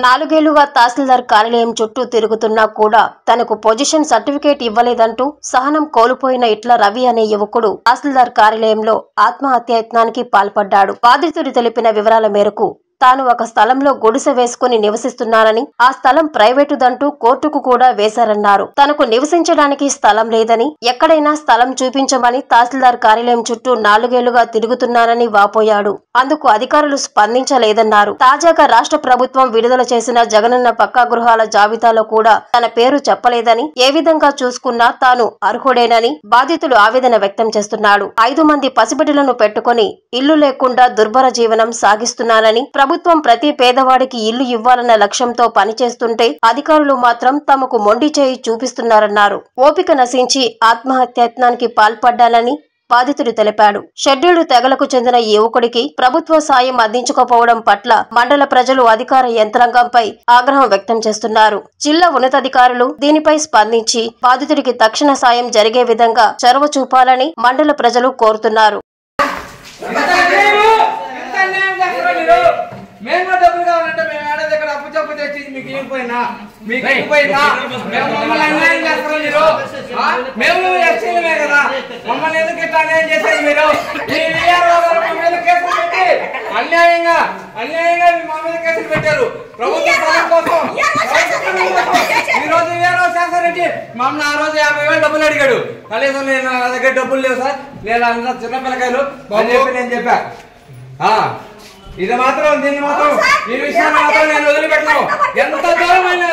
నాలుగేళ్లుగా తహసీల్దార్ కార్యాలయం చుట్టూ తిరుగుతున్నా కూడా తనకు పొజిషన్ సర్టిఫికేట్ ఇవ్వలేదంటూ సహనం కోల్పోయిన ఇట్ల రవి అనే యువకుడు తహసీల్దార్ కార్యాలయంలో ఆత్మహత్యాయత్నానికి పాల్పడ్డాడు. బాధితుడు తెలిపిన వివరాల మేరకు తాను ఒక స్థలంలో గుడిసె వేసుకుని నివసిస్తున్నానని, ఆ స్థలం ప్రైవేటుదంటూ కోర్టుకు కూడా వేశారన్నారు. తనకు నివసించడానికి స్థలం లేదని, ఎక్కడైనా స్థలం చూపించమని తహసీల్దార్ కార్యాలయం చుట్టూ 4 ఏళ్లుగా తిరుగుతున్నానని వాపోయాడు. అందుకు అధికారులు స్పందించలేదన్నారు. తాజాగా రాష్ట్ర ప్రభుత్వం విడుదల చేసిన జగనన్న పక్కా గృహాల జాబితాలో కూడా తన పేరు చెప్పలేదని, ఏ విధంగా చూసుకున్నా తాను అర్హుడేనని బాధితులు ఆవేదన వ్యక్తం చేస్తున్నాడు. 5 మంది పసిబిడ్డలను పెట్టుకుని ఇల్లు లేకుండా దుర్భర జీవనం సాగిస్తున్నానని, ప్రభుత్వం ప్రతి పేదవాడికి ఇల్లు ఇవ్వాలన్న లక్ష్యంతో పనిచేస్తుంటే అధికారులు మాత్రం తమకు మొండి చేయి చూపిస్తున్నారన్నారు. ఓపిక నశించి ఆత్మహత్యాయత్నానికి పాల్పడ్డానని బాధితుడు తెలిపాడు. షెడ్యూల్డ్ తెగలకు చెందిన ఈ యువకుడికి ప్రభుత్వ సాయం అందించకపోవడం పట్ల మండల ప్రజలు అధికార యంత్రాంగంపై ఆగ్రహం వ్యక్తం చేస్తున్నారు. జిల్లా ఉన్నతాధికారులు దీనిపై స్పందించి బాధితుడికి తక్షణ సాయం జరిగే విధంగా చొరవ చూపాలని మండల ప్రజలు కోరుతున్నారు. మేము డబ్బులు కావాలంటే మేము ఆడేది ఇక్కడ అప్పు చెప్పు తెచ్చి మీకు ఇవ్వకపోయినా మమ్మల్ని అన్యాయం చేస్తారు మీరు. మేము ఎస్సీలమే కదా, మమ్మల్ని ఎందుకు ఇట్లా అన్యాయం చేసేది మీరు? మా మీద కేసులు పెట్టి అన్యాయంగా మా మీద కేసులు పెట్టారు. ప్రభుత్వ స్థలం కోసం ఈ రోజు శాసరెడ్డి మమ్మల్ని ఆ రోజు 50,000 డబ్బులు అడిగాడు. కనీసం నేను నా దగ్గర డబ్బులు లేవు సార్, నేను అందరూ చిన్న పిల్లకాయలు అని చెప్పి నేను చెప్పా. ఇది మాత్రం దీన్ని మాత్రం ఈ విషయాన్ని మాత్రం నేను వదిలిపెట్టను. ఎంత దూరమైన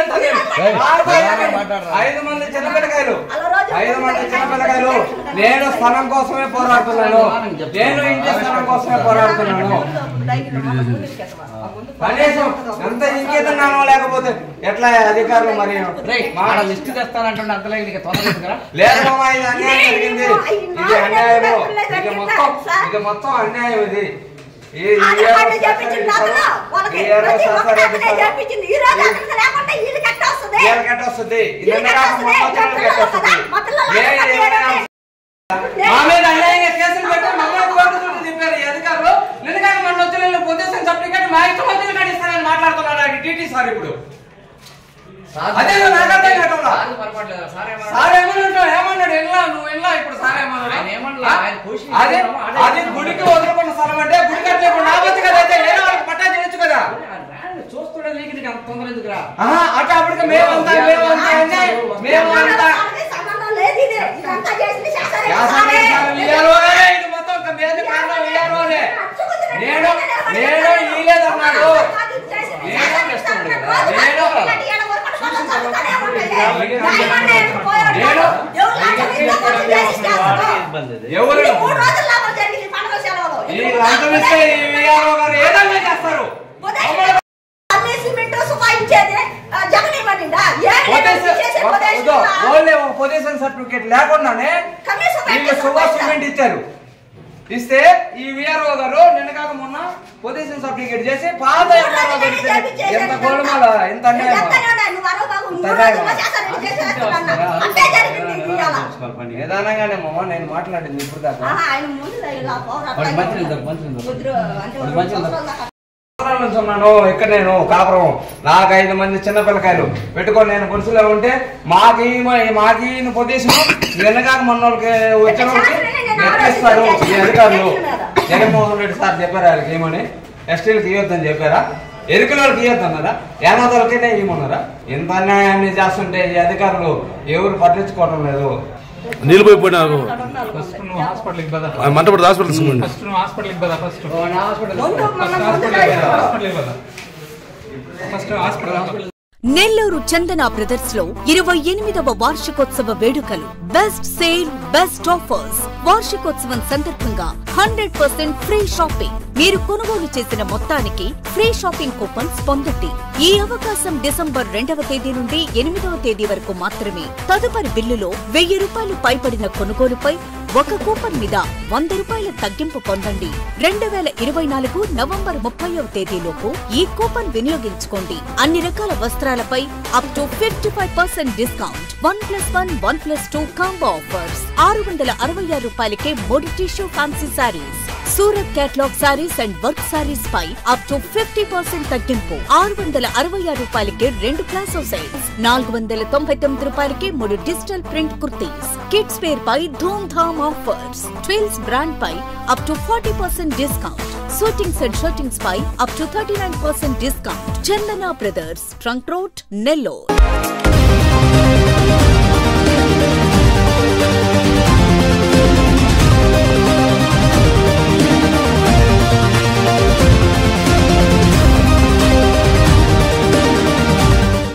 5 మంది చిన్నపిల్లకాయలు నేను స్థలం కోసమే పోరాడుతున్నాను. నేను ఇంటి స్థలం కోసమే పోరాడుతున్నాను. కనీసం ఎంత ఇంకేదన్నానో లేకపోతే ఎట్లా అధికారులు మరి లిస్టు తెస్తానంటే అంతలో లేదు. ఇది అన్యాయం జరిగింది. ఇది అన్యాయము. ఇది మొత్తం అన్యాయం. ఇది మా మీద అన్యాయంగా కేసులు పెట్టి మమ్మల్ని కోర్టు చుట్టూ తిప్పారు ఈ అధికారులు. నిన్నగాక మన వచ్చి పొజిషన్ సర్టిఫికేట్ మా ఇష్టం వచ్చిన కాడిస్తానని మాట్లాడుతున్నాడు టీటీ సార్. ఇప్పుడు అదే నాకు అర్థం కావట్లా. సార్ ఏమన్నాడు ఎల్లా నువ్వు ఎల్లా ఇప్పుడు సార్ ఏమన్నా అది గుడికి వదులుకున్న స్థలం అంటే గుడి కట్టలేకుండా ఆపచ్చు కదా, అయితే వేరే వాళ్ళకి పట్టా చేయొచ్చు కదా. చూస్తుండే నీకు అంత తొందర ఎందుకురా? అట్లా అప్పటికి మేమంతా ఇది మొత్తం మేది కారణం ఇయ్యాలోనే. నేను ఇయ్యలేదన్నాడు. పొజిషన్ సర్టిఫికేట్ లేకుండానే సిమెంట్ ఇచ్చారు. ఇస్తే ఈ విఆర్ఓ గారు నిన్న కాక మొన్న పొజిషన్ సర్టిఫికేట్ చేసి పాత ఎంత గోల్మాల ఎంత నిదానంగానే మామ నేను మాట్లాడింది ఇప్పుడు దాకా ఉన్నాను. ఇక్కడ నేను కాపురం, నాకు 5 మంది చిన్నపిల్లకాయలు పెట్టుకొని నేను గుడిసెలో ఉంటే మాకి పొజిషన్ వెనకాక మొన్న వాళ్ళకి వచ్చిన వాళ్ళకి ఎట్లిస్తారు ఈ అధికారులు? జగన్మోహన్ రెడ్డి సార్ చెప్పారా వాళ్ళకి ఏమని? ఎస్టీలకు ఇవ్వద్దని చెప్పారా? ఎరుకల వాళ్ళకి ఇవ్వద్దన్నారా? ఏనాదోళ్ళకైతే ఇవ్వమన్నారా? ఇంత అన్యాయాన్ని చేస్తుంటే ఈ అధికారులు ఎవరు పట్టించుకోవడం లేదు. నీళ్ళు పోయిపోయినారు. మంటపడి హాస్పిటల్ నెల్లూరు చందన బ్రదర్స్ లో 28వ వార్షికోత్సవ వేడుకలు. Best sale, best offers. వార్షికోత్సవం సందర్భంగా 100% ఫ్రీ షాపింగ్. మీరు కొనుగోలు చేసిన మొత్తానికి ఫ్రీ షాపింగ్ కూపన్స్ పొందండి. ఈ అవకాశం డిసెంబర్ 2వ తేదీ నుండి 8వ తేదీ వరకు మాత్రమే. తదుపరి బిల్లులో 1000 రూపాయలు పైబడిన కొనుగోలుపై ఒక కూపన్ మీద 100 రూపాయల తగ్గింపు పొందండి. 2024 నవంబర్ 30వ తేదీలోపు ఈ కూపన్ వినియోగించుకోండి. అన్ని రకాల వస్త్రాలపై up to 55% discount. 1+1, 1+2 combo offers. 666 రూపాయలకే 3 tissue fancy saris. Surat catalogue saris and work saris పై అప్ టు 50% తగ్గింపు. 600 రూపాయలకే 2 ప్లాసో సెట్స్, 499 రూపాయలకే 3 digital print kurtis. Kids wear పై ధూమ్ ధామ్ ఆఫర్స్. ట్విల్స్ బ్రాండ్ పై up to 40% discount. Suitings and shirtings పై up to 39% discount. Chandana brothers, trunk road, Nellore.